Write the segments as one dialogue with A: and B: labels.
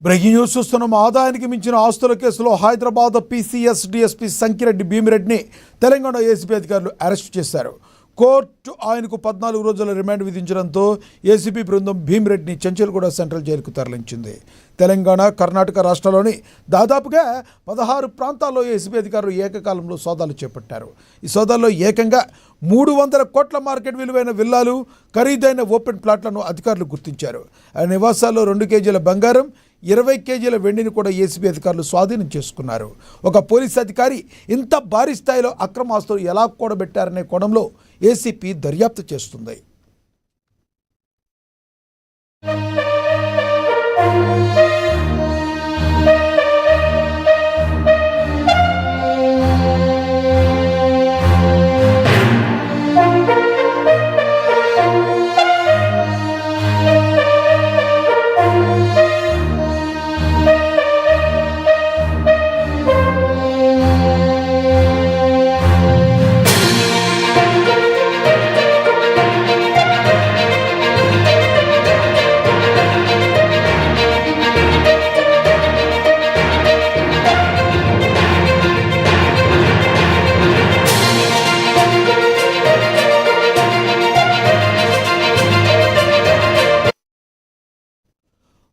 A: Breaking news చూస్తున్నాం. ఆదాయానికి మించిన ఆస్తుల కేసులో హైదరాబాద్ పీసీఎస్ డీఎస్పీ సంకిరెడ్డి భీమిరెడ్డిని తెలంగాణ ఏసీబీ అధికారులు అరెస్ట్ చేశారు. కోర్టు ఆయనకు 14 రోజుల రిమాండ్ విధించడంతో ఏసీబీ బృందం భీమిరెడ్డిని చెంచల్గూడ సెంట్రల్ జైలుకు తరలించింది. తెలంగాణ, కర్ణాటక రాష్ట్రాల్లోని దాదాపుగా 16 ప్రాంతాల్లో ఏసీబీ అధికారులు ఏకకాలంలో సోదాలు చేపట్టారు. ఈ సోదాల్లో ఏకంగా 300 కోట్ల మార్కెట్ విలువైన విల్లాలు, ఖరీదైన ఓపెన్ ప్లాట్లను అధికారులు గుర్తించారు. ఆ నివాసాల్లో 2 కేజీల బంగారం, 20 కేజీల వెండిని కూడా ఏసీబీ అధికారులు స్వాధీనం చేసుకున్నారు. ఒక పోలీస్ అధికారి ఇంత భారీ స్థాయిలో అక్రమ ఆస్తులు ఎలా కూడబెట్టారనే కోణంలో ఏసీపీ దర్యాప్తు చేస్తుంది.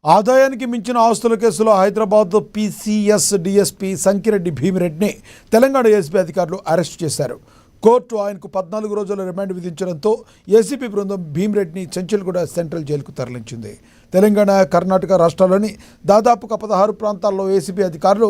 A: ఆదాయానికి మించిన ఆస్తుల కేసులో హైదరాబాద్ పీసీఎస్ డీఎస్పీ సంకిరెడ్డి భీమిరెడ్డిని తెలంగాణ ఏసీబీ అధికారులు అరెస్ట్ చేశారు. కోర్టు ఆయనకు 14 రోజుల రిమాండ్ విధించడంతో ఏసీబీ బృందం భీమిరెడ్డిని చెంచల్గూడ సెంట్రల్ జైలుకు తరలించింది. తెలంగాణ, కర్ణాటక రాష్ట్రాల్లోని దాదాపుగా 16 ప్రాంతాల్లో ఏసీబీ అధికారులు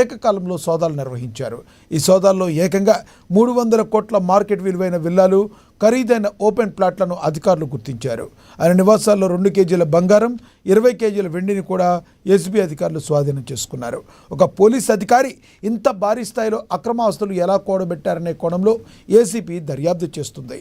A: ఏకకాలంలో సోదాలు నిర్వహించారు. ఈ సోదాల్లో ఏకంగా 300 కోట్ల మార్కెట్ విలువైన విల్లాలు, ఖరీదైన ఓపెన్ ప్లాట్లను అధికారులు గుర్తించారు. ఆయన నివాసాల్లో 2 కేజీల బంగారం, 20 కేజీల వెండిని కూడా ఏసీబీ అధికారులు స్వాధీనం చేసుకున్నారు. ఒక పోలీస్ అధికారి ఇంత భారీ స్థాయిలో అక్రమ ఆస్తులు ఎలా కూడబెట్టారనే కోణంలో ఏసీపీ దర్యాప్తు చేస్తుంది.